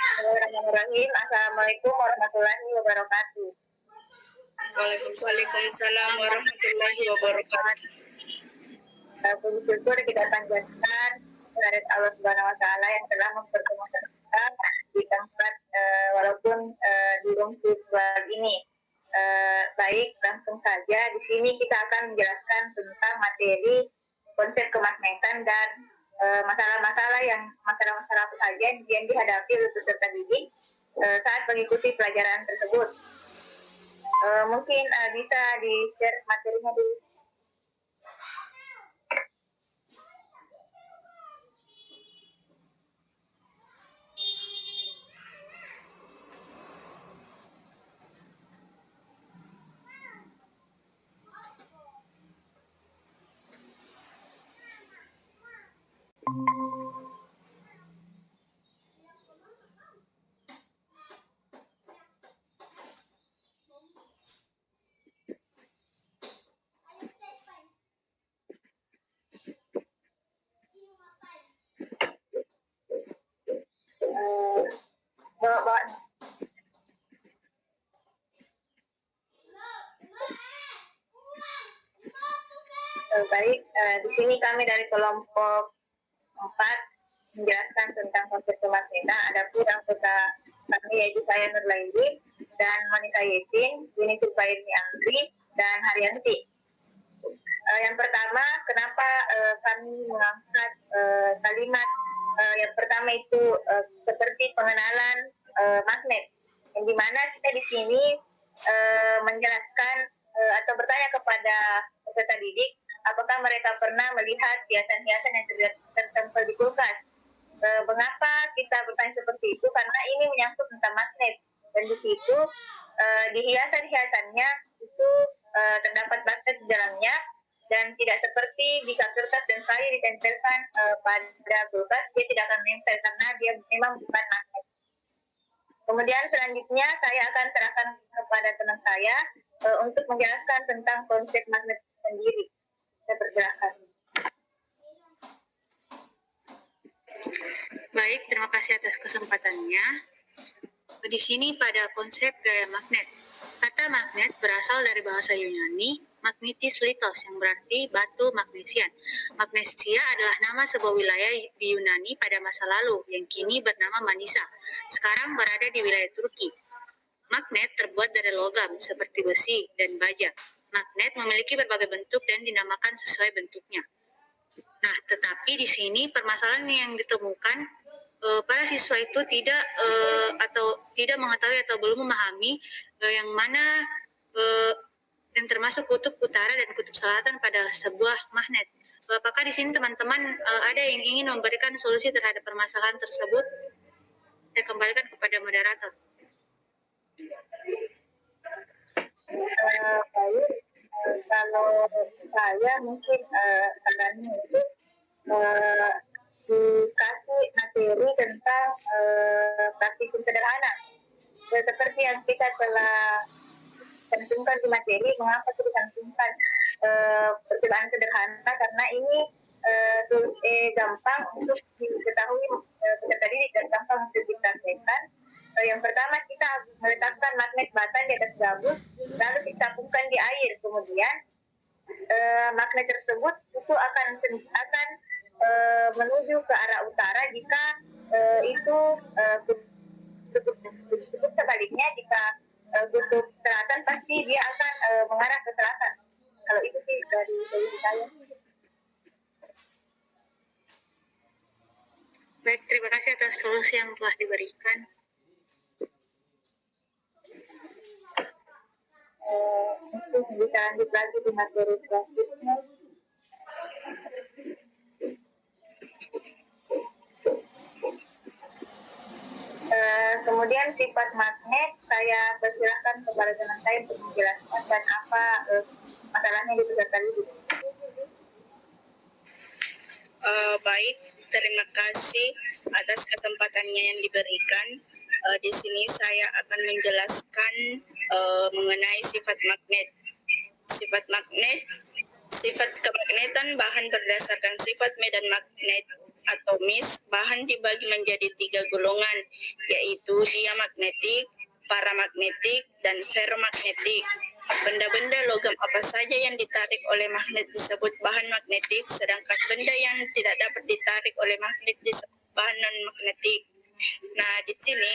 Bismillahirrahmanirrahim. Assalamualaikum warahmatullahi wabarakatuh. Waalaikumsalam warahmatullahi wabarakatuh. Puji syukur kita panjatkan kehadirat Allah Subhanahu wa taala yang telah mempertemukan kita di tempat walaupun di room virtual ini. Baik, langsung saja di sini kita akan menjelaskan tentang materi konsep kemagnetan dan masalah-masalah apa saja yang dihadapi oleh peserta didik saat mengikuti pelajaran tersebut. Mungkin bisa di-share materinya dulu. Bawa. Baik, di sini kami dari kelompok 4 menjelaskan tentang konsep kemagnetan. Adapun anggota kami yaitu saya Nur Laili dan Monica Yesin, Yuni Supaini Andri, dan Haryanti. Yang pertama, kenapa kami mengangkat kalimat yang pertama itu seperti pengenalan magnet, yang dimana kita di sini menjelaskan atau bertanya kepada peserta didik apakah mereka pernah melihat hiasan-hiasan yang tertempel di kulkas. Mengapa kita bertanya seperti itu? Karena ini menyangkut tentang magnet, dan di situ di hiasan-hiasannya itu terdapat magnet di dalamnya, dan tidak seperti jika kertas dan kayu ditempelkan pada kulkas, dia tidak akan menempel karena dia memang bukan magnet. Kemudian selanjutnya saya akan serahkan kepada teman saya untuk menjelaskan tentang konsep magnet sendiri. Saya persilahkan. Baik, terima kasih atas kesempatannya. Di sini pada konsep gaya magnet. Kata magnet berasal dari bahasa Yunani magnetis litos yang berarti batu magnesian. Magnesia adalah nama sebuah wilayah di Yunani pada masa lalu yang kini bernama Manisa. Sekarang berada di wilayah Turki. Magnet terbuat dari logam seperti besi dan baja. Magnet memiliki berbagai bentuk dan dinamakan sesuai bentuknya. Nah, tetapi di sini permasalahan yang ditemukan para siswa itu tidak mengetahui atau belum memahami yang mana yang termasuk kutub utara dan kutub selatan pada sebuah magnet. Apakah di sini teman-teman ada yang ingin memberikan solusi terhadap permasalahan tersebut? Saya kembalikan kepada moderator. Baik, kalau saya mungkin sarannya itu dikasih materi tentang praktikum sederhana, seperti yang kita telah cantumkan di materi. Mengapa kita cantumkan percobaan sederhana? Karena ini gampang untuk diketahui peserta didik dan gampang untuk dipraktekkan. Yang pertama, kita meletakkan magnet bata di atas gabus, lalu dicapungkan di air. Kemudian magnet tersebut itu akan menuju ke arah utara jika itu kutub sebaliknya. Jika kutub selatan, pasti dia akan mengarah ke selatan. Kalau itu sih dari saya. Baik, terima kasih atas solusi yang telah diberikan. Untuk bisa lanjut lagi di materi selanjutnya. Kemudian sifat magnet, saya persilahkan kepada teman saya untuk menjelaskan dan apa masalahnya di peserta didik. Baik, terima kasih atas kesempatannya yang diberikan. Di sini saya akan menjelaskan mengenai sifat magnet. Sifat magnet, sifat kemagnetan bahan berdasarkan sifat medan magnet atomis, bahan dibagi menjadi 3 golongan, yaitu diamagnetik, paramagnetik, dan ferromagnetik. Benda-benda logam apa saja yang ditarik oleh magnet disebut bahan magnetik, sedangkan benda yang tidak dapat ditarik oleh magnet disebut bahan non-magnetik. Nah, di sini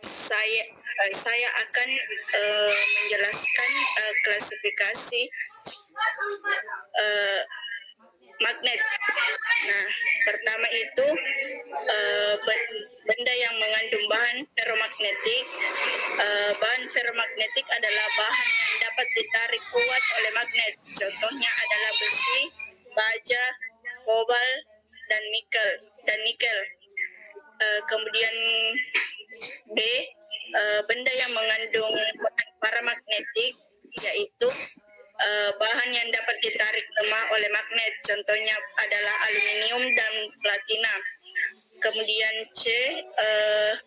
saya akan menjelaskan klasifikasi magnet. Nah, pertama itu benda yang mengandung bahan ferromagnetik. Bahan ferromagnetik adalah bahan yang dapat ditarik kuat oleh magnet. Contohnya adalah besi, baja, kobal, dan nikel. Kemudian B, benda yang mengandung bahan paramagnetik, yaitu bahan yang dapat ditarik lemah oleh magnet. Contohnya adalah aluminium dan platina. Kemudian C,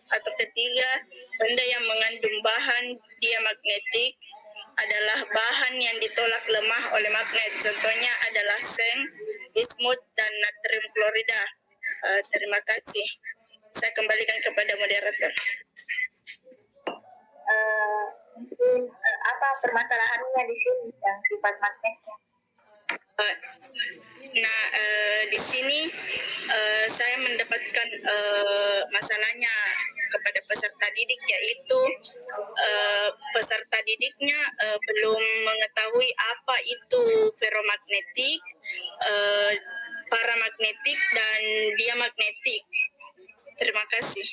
atau ketiga, benda yang mengandung bahan diamagnetik adalah bahan yang ditolak lemah oleh magnet. Contohnya adalah seng, bismut, dan natrium klorida. Terima kasih. Saya kembalikan kepada moderator. Mungkin apa permasalahannya di sini yang sifat magnetnya? Nah, di sini saya mendapatkan masalahnya kepada peserta didik, yaitu peserta didiknya belum mengetahui apa itu ferromagnetik, paramagnetik, dan diamagnetik. Terima kasih.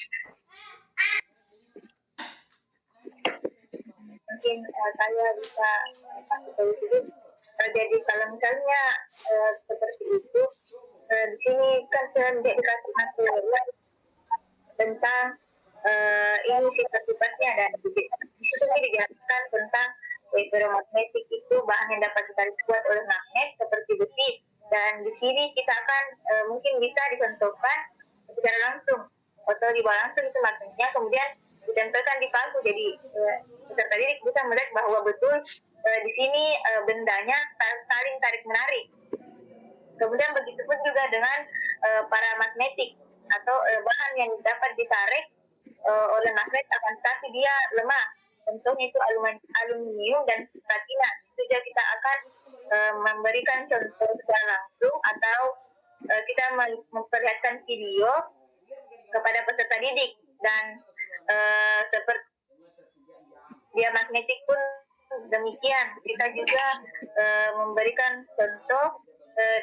Mungkin saya bisa kasih solusi. Jadi kalau misalnya seperti itu, di sini kan saya dikasih material tentang ini sifat-sifatnya, dan di situ dijelaskan tentang ferromagnetik itu bahan yang dapat ditarik kuat oleh magnet seperti besi, dan di sini kita akan mungkin bisa dicontohkan secara langsung atau di bawah langsung itu magnetnya, kemudian ditempelkan di paku. Jadi peserta didik bisa melihat bahwa betul di sini bendanya saling tarik menarik. Kemudian begitu pun juga dengan paramagnetik atau bahan yang dapat ditarik oleh magnet akan tetapi dia lemah. Contohnya itu aluminium dan platina. Itu juga kita akan memberikan contoh secara langsung atau kita memperlihatkan video kepada peserta didik, dan seperti diamagnetik pun demikian. Kita juga memberikan contoh,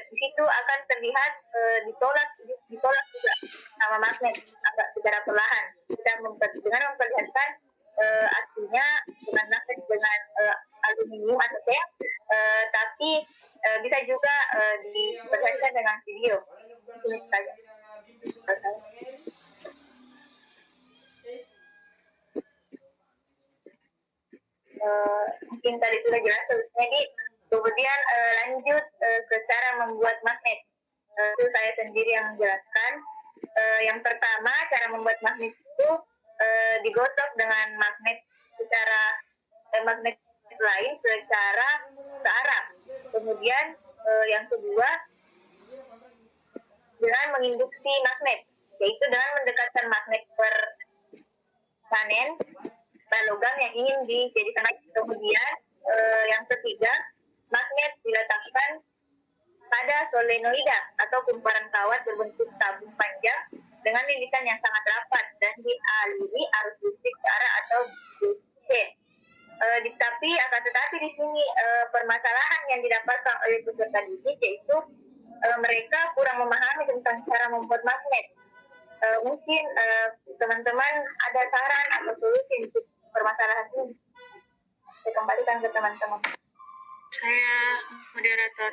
di situ akan terlihat ditolak juga sama magnet agak secara perlahan. Kita dengan memperlihatkan aslinya dengan magnet dengan aluminium atau seng, tapi bisa juga diperlihatkan dengan video. Itu saja. Mungkin tadi sudah jelas solusinya. Kemudian lanjut ke cara membuat magnet. Itu saya sendiri yang menjelaskan. Yang pertama, cara membuat magnet itu digosok dengan magnet magnet lain secara searah. Kemudian yang kedua, dengan menginduksi magnet, yaitu dengan mendekatkan magnet permanen logam yang ingin dijadikan magnet. Kemudian yang ketiga, magnet diletakkan pada solenoida atau kumparan kawat berbentuk tabung panjang dengan lilitan yang sangat rapat dan dialiri arus listrik ke arah atau DC. Tetapi di sini permasalahan yang didapatkan oleh peserta didik, yaitu mereka kurang memahami tentang cara membuat magnet. Mungkin teman-teman ada saran atau solusi untuk permasalahan ini. Saya kembalikan ke teman-teman. Saya moderator.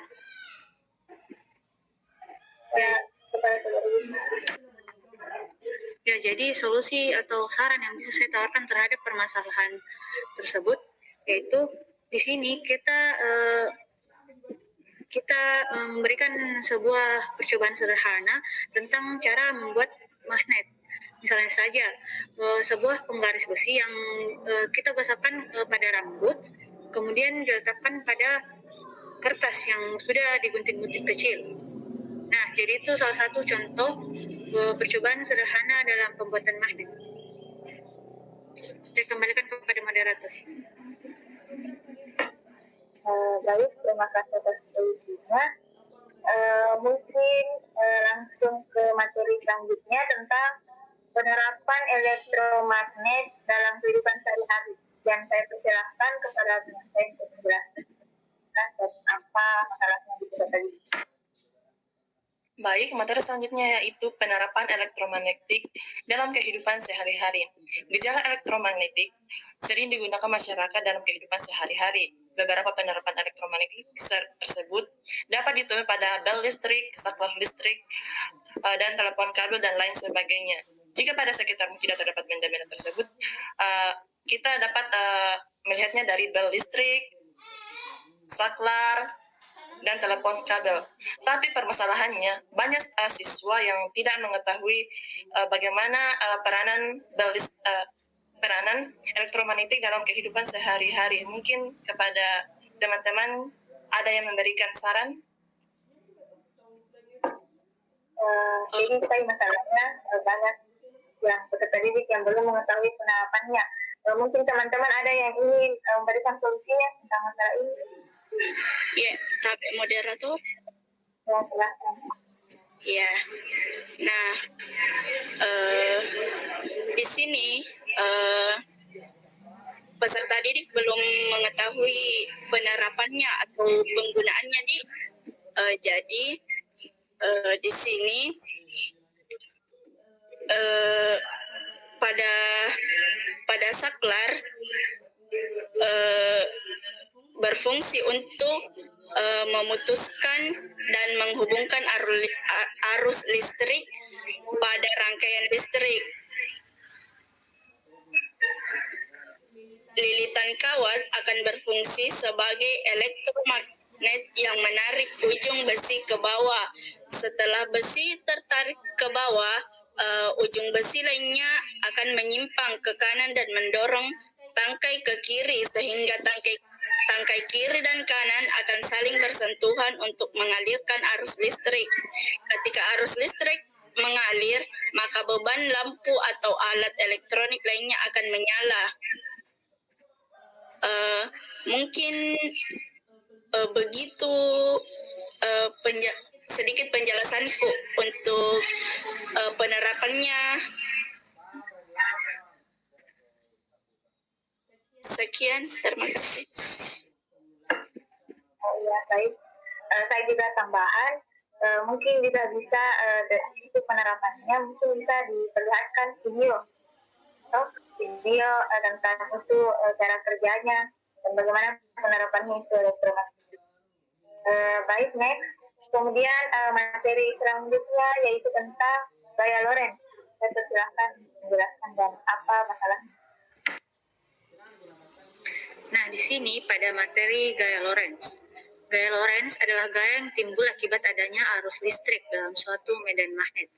Ya, jadi solusi atau saran yang bisa saya tawarkan terhadap permasalahan tersebut, yaitu di sini kita memberikan sebuah percobaan sederhana tentang cara membuat magnet. Misalnya saja sebuah penggaris besi yang kita gosokkan pada rambut, kemudian diletakkan pada kertas yang sudah digunting-gunting kecil. Nah, jadi itu salah satu contoh percobaan sederhana dalam pembuatan magnet. Saya kembalikan kepada moderator. Baik, terima kasih atas solusinya. Mungkin langsung ke materi selanjutnya tentang penerapan elektromagnet dalam kehidupan sehari-hari. Yang saya persilahkan kepada teman saya untuk menjelaskan apa masalahnya di tadi. Baik, materi selanjutnya yaitu penerapan elektromagnetik dalam kehidupan sehari-hari. Gejala elektromagnetik sering digunakan masyarakat dalam kehidupan sehari-hari. Beberapa penerapan elektromagnetik tersebut dapat ditemui pada bel listrik, saklar listrik, dan telepon kabel dan lain sebagainya. Jika pada sekitarmu tidak terdapat benda-benda tersebut, kita dapat melihatnya dari bel listrik, saklar, dan telepon kabel. Tapi permasalahannya, banyak siswa yang tidak mengetahui bagaimana peranan elektromagnetik dalam kehidupan sehari-hari. Mungkin kepada teman-teman ada yang memberikan saran? Jadi tadi masalahnya banyak yang peserta didik yang belum mengetahui penerapannya. Mungkin teman-teman ada yang ingin memberikan solusinya tentang masalah ini. Ya, tapi moderator. Ya, silahkan. Ya, nah di sini peserta didik belum mengetahui penerapannya atau penggunaannya di jadi di sini pada saklar berfungsi untuk memutuskan dan menghubungkan arus listrik pada rangkaian listrik. Lilitan kawat akan berfungsi sebagai elektromagnet yang menarik ujung besi ke bawah. Setelah besi tertarik ke bawah, ujung besi lainnya akan menyimpang ke kanan dan mendorong tangkai ke kiri sehingga tangkai kiri dan kanan akan saling bersentuhan untuk mengalirkan arus listrik. Ketika arus listrik mengalir, maka beban lampu atau alat elektronik lainnya akan menyala. Mungkin begitu sedikit penjelasanku untuk penerapannya. Sekian, terima kasih. Ya, baik. Saya juga tambahan, mungkin juga bisa dari situ penerapannya mungkin bisa diperlihatkan video tentang itu cara kerjanya dan bagaimana penerapannya itu elektromagnetik. Baik, next. Kemudian materi selanjutnya yaitu tentang gaya Lorentz. Saya persilahkan menjelaskan dan apa masalahnya. Nah, di sini pada materi gaya Lorentz. Gaya Lorentz adalah gaya yang timbul akibat adanya arus listrik dalam suatu medan magnet.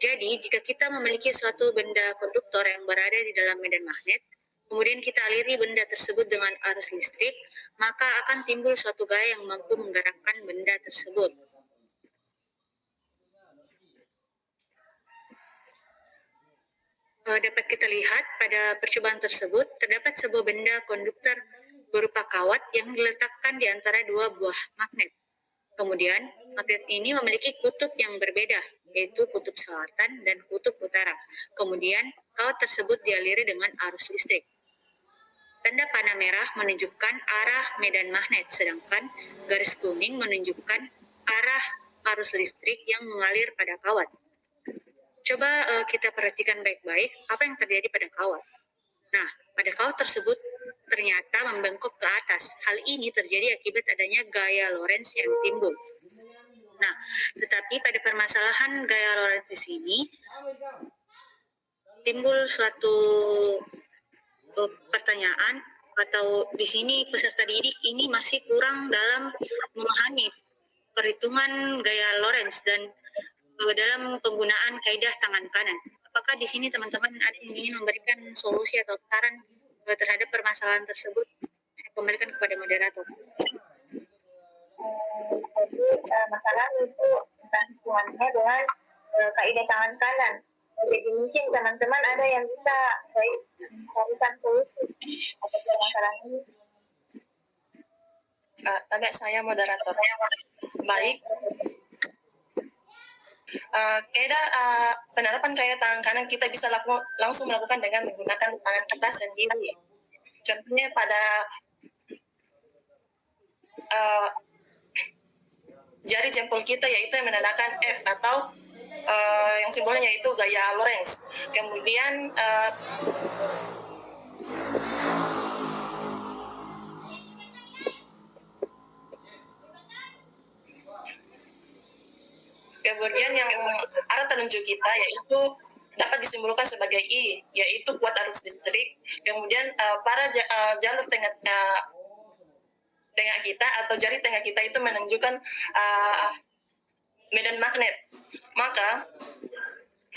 Jadi, jika kita memiliki suatu benda konduktor yang berada di dalam medan magnet, kemudian kita aliri benda tersebut dengan arus listrik, maka akan timbul suatu gaya yang mampu menggerakkan benda tersebut. Dapat kita lihat pada percobaan tersebut, terdapat sebuah benda konduktor berupa kawat yang diletakkan di antara dua buah magnet. Kemudian, magnet ini memiliki kutub yang berbeda, yaitu kutub selatan dan kutub utara. Kemudian, kawat tersebut dialiri dengan arus listrik. Tanda panah merah menunjukkan arah medan magnet, sedangkan garis kuning menunjukkan arah arus listrik yang mengalir pada kawat. Coba kita perhatikan baik-baik apa yang terjadi pada kawat. Nah, pada kawat tersebut ternyata membengkok ke atas. Hal ini terjadi akibat adanya gaya Lorentz yang timbul. Nah, tetapi pada permasalahan gaya Lorentz di sini timbul suatu pertanyaan atau di sini peserta didik ini masih kurang dalam memahami perhitungan gaya Lorentz dan dalam penggunaan kaidah tangan kanan. Apakah di sini teman-teman ada yang ingin memberikan solusi atau saran terhadap permasalahan tersebut? Saya kembalikan kepada moderator. Jadi masalah itu tentang hitungannya dengan kaidah tangan kanan. Jadi mungkin teman-teman ada yang bisa carikan solusi atas permasalahan ini. Ada saya moderator. Baik. Kaidah penerapan kaidah tangan kanan kita bisa langsung melakukan dengan menggunakan tangan kita sendiri. Contohnya pada jari jempol kita yaitu yang menandakan F atau yang simbolnya yaitu gaya Lorentz. Kemudian yang arah telunjuk kita yaitu dapat disimbolkan sebagai I, yaitu kuat arus listrik. Kemudian pada jalur tengah kita atau jari tengah kita itu menunjukkan medan magnet. Maka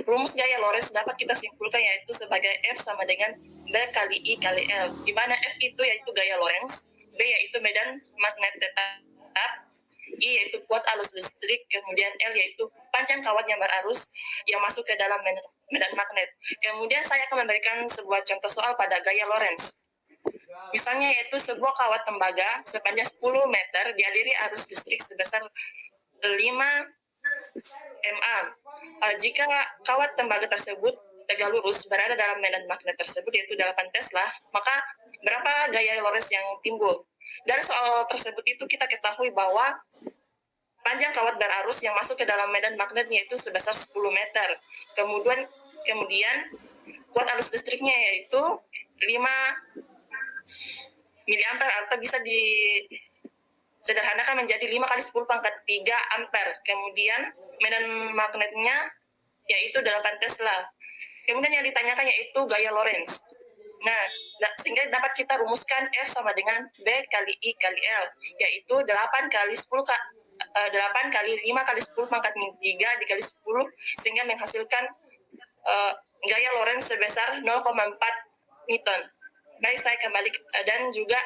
rumus gaya Lorentz dapat kita simpulkan yaitu sebagai F sama dengan B kali I kali L, di mana F itu yaitu gaya Lorentz, B yaitu medan magnet tetap, I yaitu kuat arus listrik, kemudian L yaitu panjang kawat yang berarus yang masuk ke dalam medan magnet. Kemudian saya akan memberikan sebuah contoh soal pada gaya Lorentz. Misalnya yaitu sebuah kawat tembaga sepanjang 10 meter dialiri arus listrik sebesar 5 mA. Jika kawat tembaga tersebut tegak lurus berada dalam medan magnet tersebut yaitu 8 Tesla, maka berapa gaya Lorentz yang timbul? Dari soal tersebut itu kita ketahui bahwa panjang kawat berarus yang masuk ke dalam medan magnet yaitu sebesar 10 meter. Kemudian kuat arus listriknya yaitu 5 miliampere atau bisa disederhanakan menjadi 5 kali 10 pangkat 3 ampere. Kemudian medan magnetnya yaitu 8 Tesla. Kemudian yang ditanyakan yaitu gaya Lorentz. Nah, sehingga dapat kita rumuskan F sama dengan B kali I kali L, yaitu 8 kali 5 kali 10 pangkat 3 dikali 10, sehingga menghasilkan gaya Lorentz sebesar 0,4 Newton. Baik, saya kembali dan juga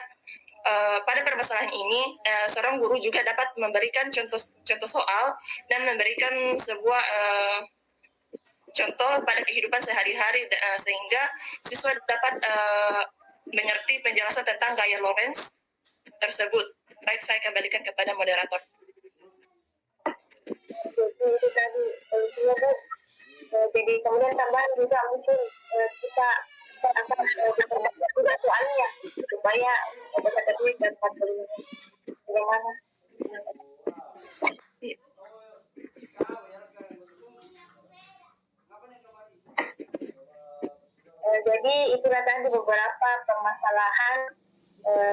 pada permasalahan ini seorang guru juga dapat memberikan contoh soal dan memberikan sebuah contoh pada kehidupan sehari-hari sehingga siswa dapat mengerti penjelasan tentang gaya Lorentz tersebut. Baik, saya kembalikan kepada moderator. Itu tadi solusinya, Bu. Jadi kemudian tambahan juga mungkin kita akan memperbanyak juga soalnya supaya peserta didik dapat bagaimana. Jadi itulah tadi beberapa permasalahan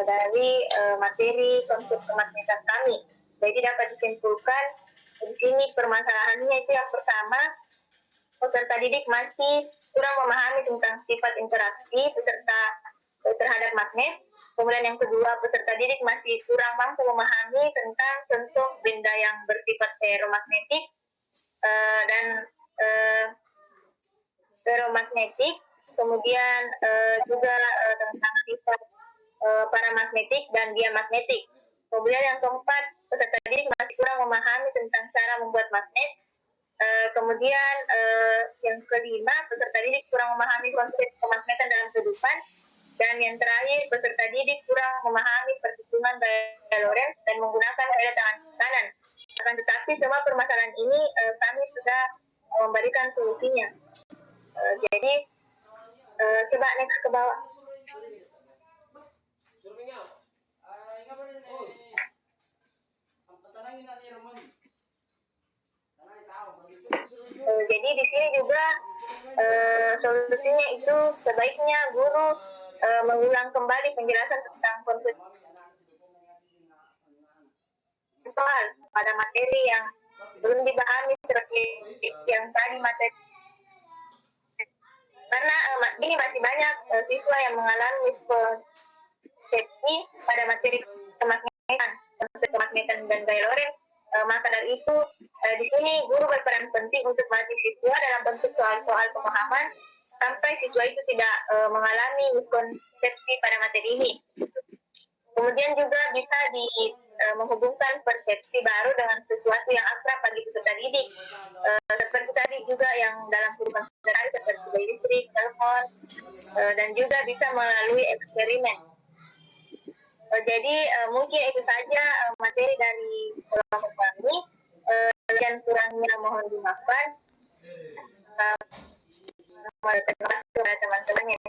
dari materi konsep kemagnetan kami. Jadi dapat disimpulkan di sini permasalahannya itu yang pertama, peserta didik masih kurang memahami tentang sifat interaksi peserta terhadap magnet. Kemudian yang kedua, peserta didik masih kurang mampu memahami tentang contoh benda yang bersifat ferromagnetik dan ferromagnetik. Kemudian juga tentang sifat paramagnetik dan diamagnetik. Kemudian yang keempat, peserta didik masih kurang memahami tentang cara membuat magnet. Kemudian yang kelima, peserta didik kurang memahami konsep kemagnetan dalam kehidupan. Dan yang terakhir, peserta didik kurang memahami perhitungan gaya Lorentz dan menggunakan kaidah tangan kanan. Akan tetapi semua permasalahan ini kami sudah memberikan solusinya. Jadi coba next ke bawah. Jadi di sini juga solusinya itu sebaiknya guru mengulang kembali penjelasan tentang konsep soal pada materi yang belum dipahami seperti yang tadi materi. Karena ini masih banyak siswa yang mengalami miskonsepsi pada materi kemagnetan, konsep kemagnetan dan gaya Lorentz. Maka dari itu di sini guru berperan penting untuk melatih siswa dalam bentuk soal-soal pemahaman sampai siswa itu tidak mengalami miskonsepsi pada materi ini. Kemudian juga bisa menghubungkan persepsi baru dengan sesuatu yang akrab bagi peserta didik. Seperti tadi juga yang dalam kehidupan sehari-hari seperti listrik, telepon, dan juga bisa melalui eksperimen. Jadi mungkin itu saja materi dari kelompok kami. Dan kurangnya mohon dimaafkan. Terima kasih kepada teman-teman yang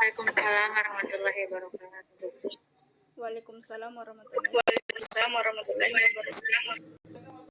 Waalaikumsalam warahmatullahi wabarakatuh. Waalaikumsalam warahmatullahi Waalaikumsalam warahmatullahi wabarakatuh.